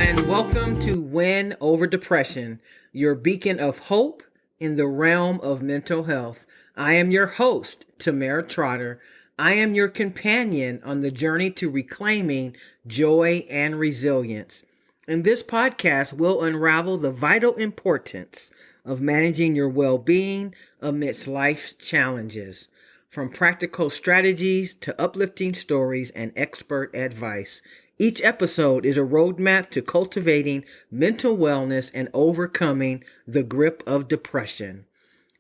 and welcome to Win Over Depression, your beacon of hope in the realm of mental health. I am your host, Tamara Trotter. I am your companion on the journey to reclaiming joy and resilience. In this podcast, we'll unravel the vital importance of managing your well-being amidst life's challenges. From practical strategies to uplifting stories and expert advice, each episode is a roadmap to cultivating mental wellness and overcoming the grip of depression.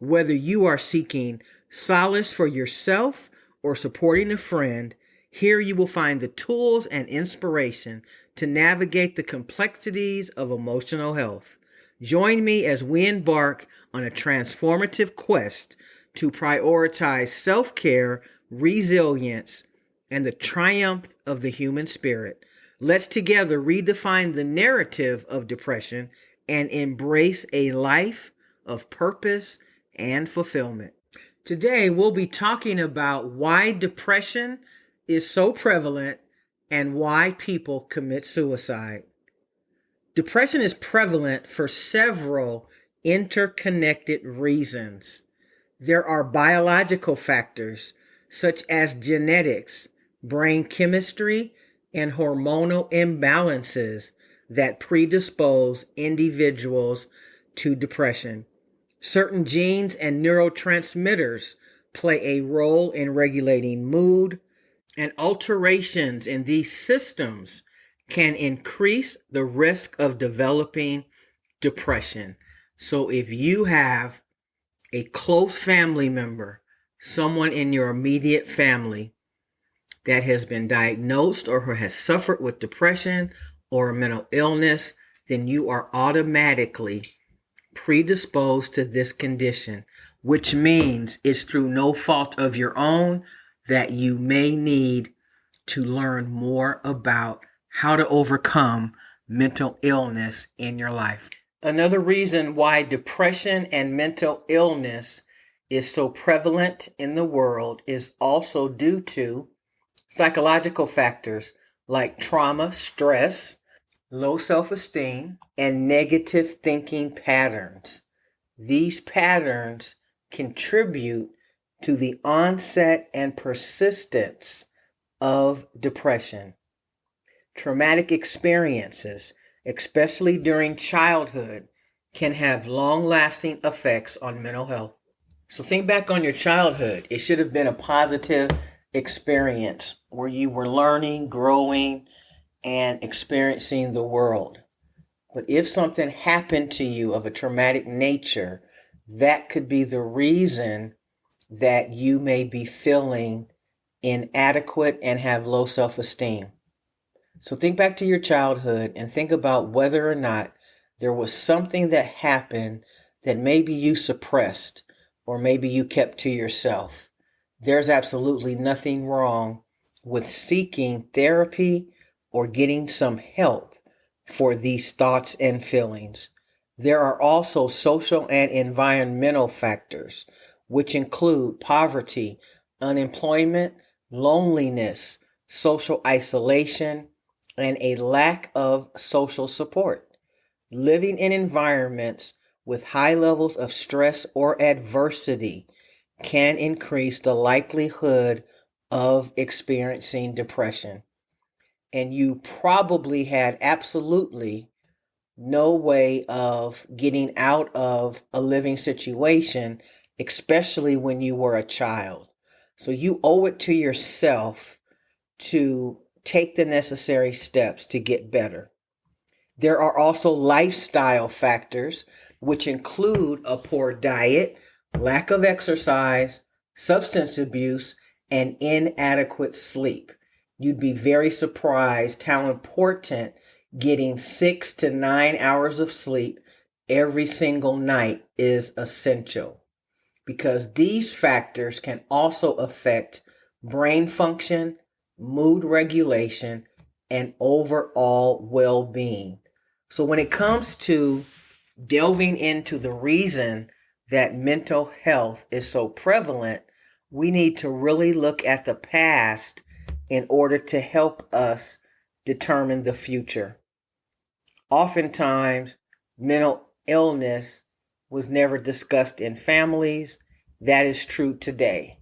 Whether you are seeking solace for yourself or supporting a friend, here you will find the tools and inspiration to navigate the complexities of emotional health. Join me as we embark on a transformative quest to prioritize self-care, resilience, and the triumph of the human spirit. Let's together redefine the narrative of depression and embrace a life of purpose and fulfillment. Today, we'll be talking about why depression is so prevalent and why people commit suicide. Depression is prevalent for several interconnected reasons. There are biological factors such as genetics, brain chemistry, and hormonal imbalances that predispose individuals to depression. Certain genes and neurotransmitters play a role in regulating mood, and alterations in these systems can increase the risk of developing depression. So if you have a close family member, someone in your immediate family that has been diagnosed or who has suffered with depression or mental illness, then you are automatically predisposed to this condition, which means it's through no fault of your own that you may need to learn more about how to overcome mental illness in your life. Another reason why depression and mental illness is so prevalent in the world is also due to psychological factors like trauma, stress, low self-esteem, and negative thinking patterns. These patterns contribute to the onset and persistence of depression. Traumatic experiences, especially during childhood, can have long-lasting effects on mental health. So think back on your childhood. It should have been a positive experience where you were learning, growing, and experiencing the world. But if something happened to you of a traumatic nature, that could be the reason that you may be feeling inadequate and have low self-esteem. So think back to your childhood and think about whether or not there was something that happened that maybe you suppressed or maybe you kept to yourself. There's absolutely nothing wrong with seeking therapy or getting some help for these thoughts and feelings. There are also social and environmental factors, which include poverty, unemployment, loneliness, social isolation, and a lack of social support. Living in environments with high levels of stress or adversity can increase the likelihood of experiencing depression. And you probably had absolutely no way of getting out of a living situation, especially when you were a child. So you owe it to yourself to take the necessary steps to get better. There are also lifestyle factors, which include a poor diet, lack of exercise, substance abuse, and inadequate sleep. You'd be very surprised how important getting 6 to 9 hours of sleep every single night is essential, because these factors can also affect brain function, mood regulation, and overall well-being. So when it comes to delving into the reason that mental health is so prevalent, we need to really look at the past in order to help us determine the future. Oftentimes, mental illness was never discussed in families. That is true today.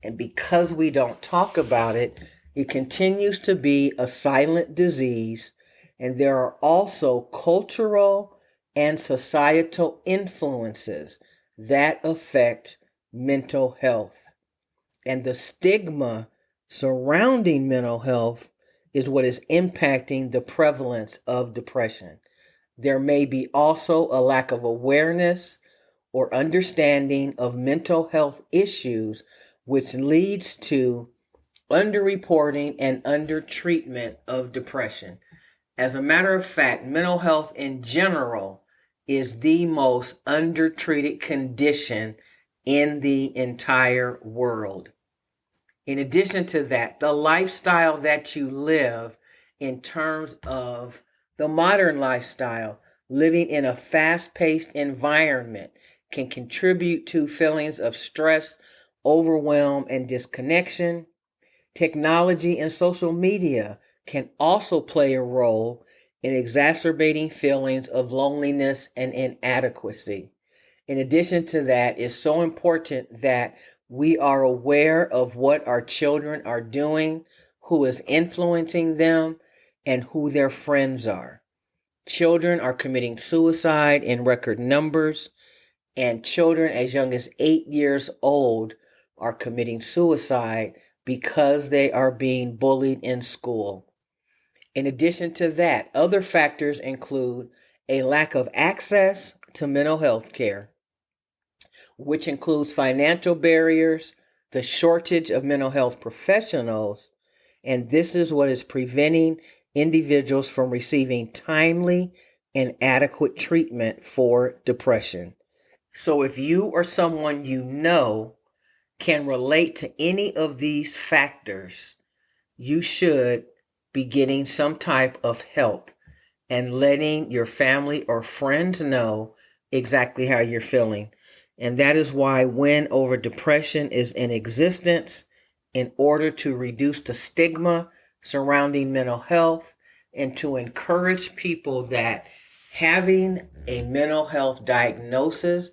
And because we don't talk about it, it continues to be a silent disease. And there are also cultural and societal influences that affect mental health. And the stigma surrounding mental health is what is impacting the prevalence of depression. There may be also a lack of awareness or understanding of mental health issues, which leads to underreporting and undertreatment of depression. As a matter of fact, mental health in general is the most undertreated condition in the entire world. In addition to that, the lifestyle that you live in terms of the modern lifestyle, living in a fast-paced environment, can contribute to feelings of stress, overwhelm, and disconnection. Technology and social media can also play a role in exacerbating feelings of loneliness and inadequacy. In addition to that, it's so important that we are aware of what our children are doing, who is influencing them, and who their friends are. Children are committing suicide in record numbers, and children as young as 8 years old are committing suicide because they are being bullied in school. In addition to that, other factors include a lack of access to mental health care, which includes financial barriers, the shortage of mental health professionals, and this is what is preventing individuals from receiving timely and adequate treatment for depression. So if you or someone you know can relate to any of these factors, you should be getting some type of help and letting your family or friends know exactly how you're feeling. And that is why Win Over Depression is in existence, in order to reduce the stigma surrounding mental health and to encourage people that having a mental health diagnosis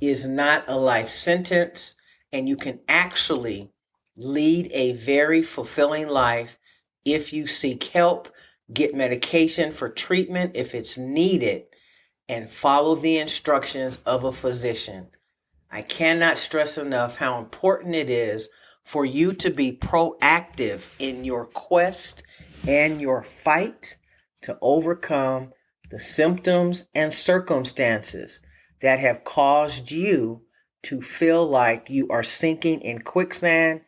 is not a life sentence, and you can actually lead a very fulfilling life if you seek help, get medication for treatment if it's needed, and follow the instructions of a physician. I cannot stress enough how important it is for you to be proactive in your quest and your fight to overcome the symptoms and circumstances that have caused you to feel like you are sinking in quicksand,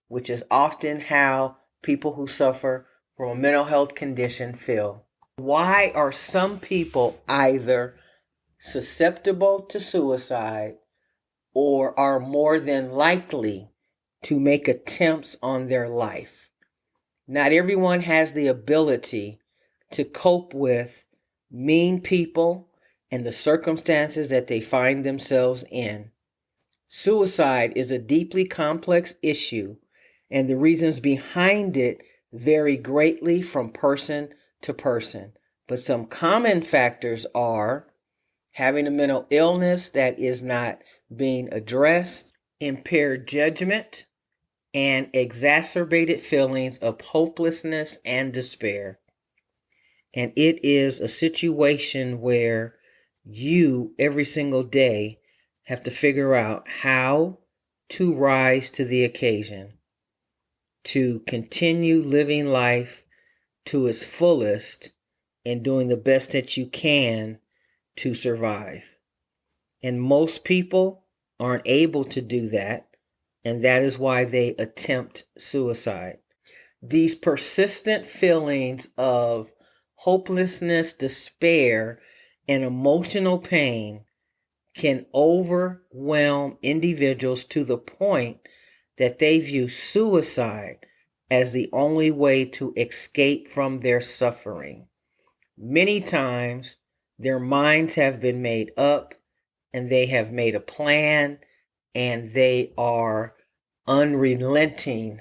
which is often how people who suffer from a mental health condition feel. Why are some people either susceptible to suicide or are more than likely to make attempts on their life? Not everyone has the ability to cope with mean people and the circumstances that they find themselves in. Suicide is a deeply complex issue, and the reasons behind it vary greatly from person to person. But some common factors are having a mental illness that is not being addressed, impaired judgment, and exacerbated feelings of hopelessness and despair. And it is a situation where you, every single day, have to figure out how to rise to the occasion, to continue living life to its fullest and doing the best that you can to survive. And most people aren't able to do that, and that is why they attempt suicide. These persistent feelings of hopelessness, despair, and emotional pain can overwhelm individuals to the point that they view suicide as the only way to escape from their suffering. Many times, their minds have been made up and they have made a plan, and they are unrelenting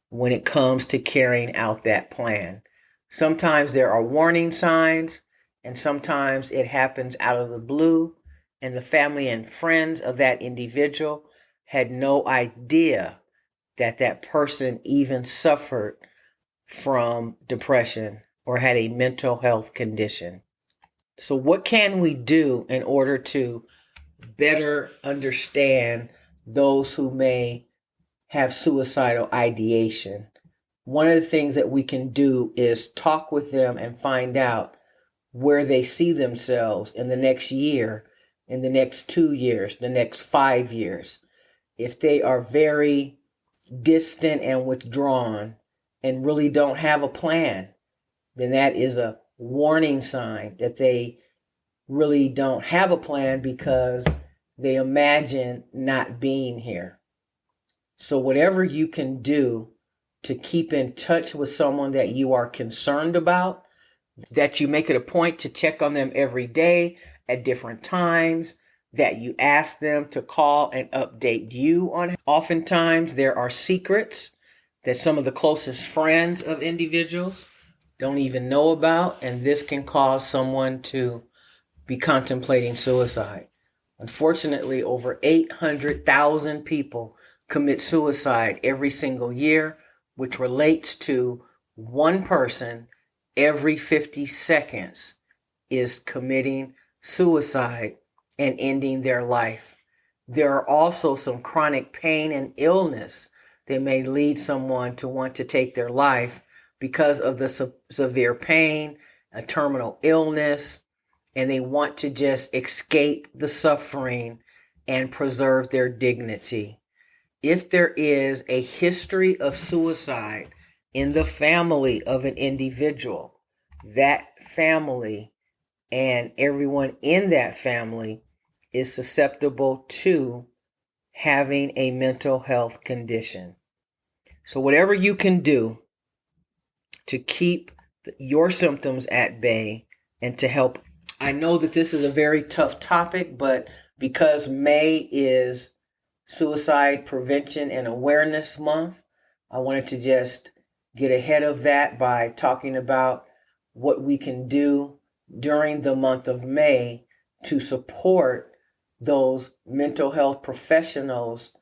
when it comes to carrying out that plan. Sometimes there are warning signs, And sometimes it happens out of the blue, and the family and friends of that individual had no idea that that person even suffered from depression or had a mental health condition. So what can we do in order to better understand those who may have suicidal ideation? One of the things that we can do is talk with them and find out where they see themselves in the next year, in the next 2 years, the next 5 years. If they are very distant and withdrawn and really don't have a plan, then that is a warning sign that they really don't have a plan because they imagine not being here. So whatever you can do to keep in touch with someone that you are concerned about, that you make it a point to check on them every day at different times, that you ask them to call and update you on. Oftentimes there are secrets that some of the closest friends of individuals don't even know about, and this can cause someone to be contemplating suicide. Unfortunately, over 800,000 people commit suicide every single year, which relates to one person every 50 seconds is committing suicide and ending their life. There are also some chronic pain and illness that may lead someone to want to take their life because of the severe pain, a terminal illness, and they want to just escape the suffering and preserve their dignity. If there is a history of suicide in the family of an individual, that family and everyone in that family is susceptible to having a mental health condition. So whatever you can do to keep your symptoms at bay and to help. I know that this is a very tough topic, but because May is Suicide Prevention and Awareness Month, I wanted to just get ahead of that by talking about what we can do during the month of May to support those mental health professionals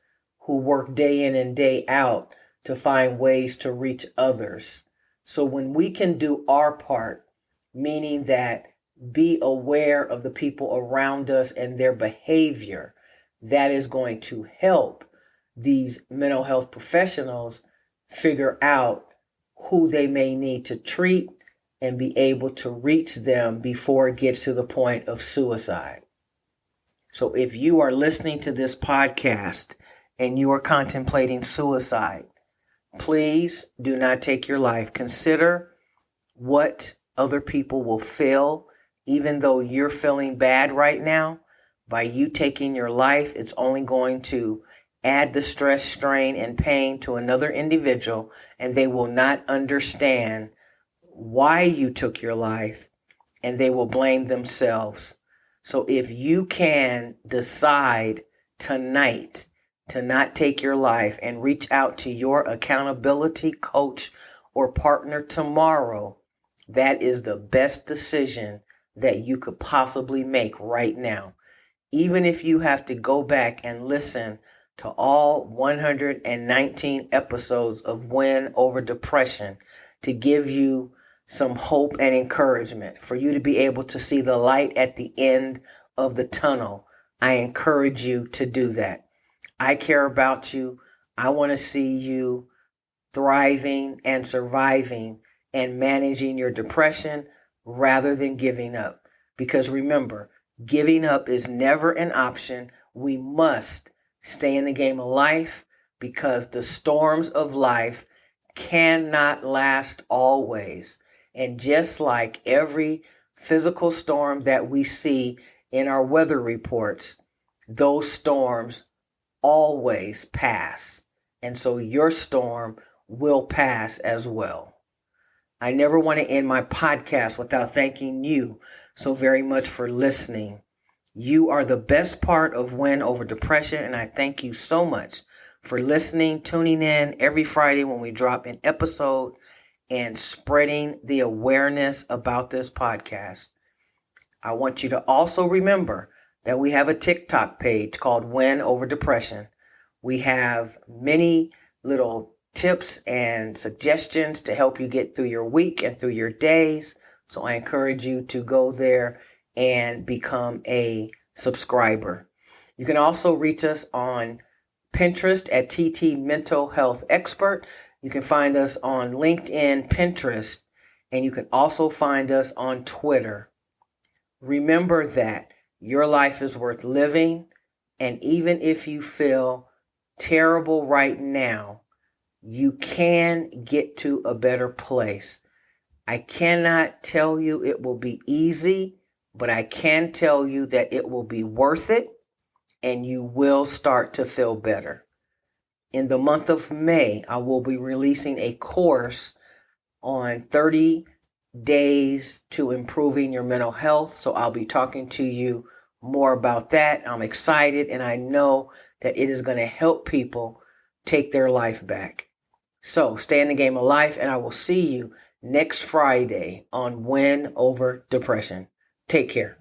who work day in and day out to find ways to reach others. So when we can do our part, meaning that be aware of the people around us and their behavior, that is going to help these mental health professionals figure out who they may need to treat and be able to reach them before it gets to the point of suicide. So if you are listening to this podcast and you are contemplating suicide, please do not take your life. Consider what other people will feel, even though you're feeling bad right now. By you taking your life, it's only going to add the stress, strain, and pain to another individual, and they will not understand why you took your life, and they will blame themselves. So if you can decide tonight to not take your life and reach out to your accountability coach or partner tomorrow, that is the best decision that you could possibly make right now. Even if you have to go back and listen to all 119 episodes of Win Over Depression to give you some hope and encouragement, for you to be able to see the light at the end of the tunnel, I encourage you to do that. I care about you. I want to see you thriving and surviving and managing your depression rather than giving up. Because remember, giving up is never an option. We must stay in the game of life because the storms of life cannot last always. And just like every physical storm that we see in our weather reports, those storms always pass. And so your storm will pass as well. I never want to end my podcast without thanking you so very much for listening. You are the best part of Win Over Depression, and I thank you so much for listening, tuning in every Friday when we drop an episode, and spreading the awareness about this podcast. I want you to also remember that we have a TikTok page called Win Over Depression. We have many little tips and suggestions to help you get through your week and through your days. So I encourage you to go there and become a subscriber. You can also reach us on Pinterest at TT Mental Health Expert. You can find us on LinkedIn, Pinterest, and you can also find us on Twitter. Remember that your life is worth living, and even if you feel terrible right now, you can get to a better place. I cannot tell you it will be easy, but I can tell you that it will be worth it, and you will start to feel better. In the month of May, I will be releasing a course on 30 days to improving your mental health. So I'll be talking to you more about that. I'm excited, and I know that it is going to help people take their life back. So stay in the game of life, and I will see you next Friday on Win Over Depression. Take care.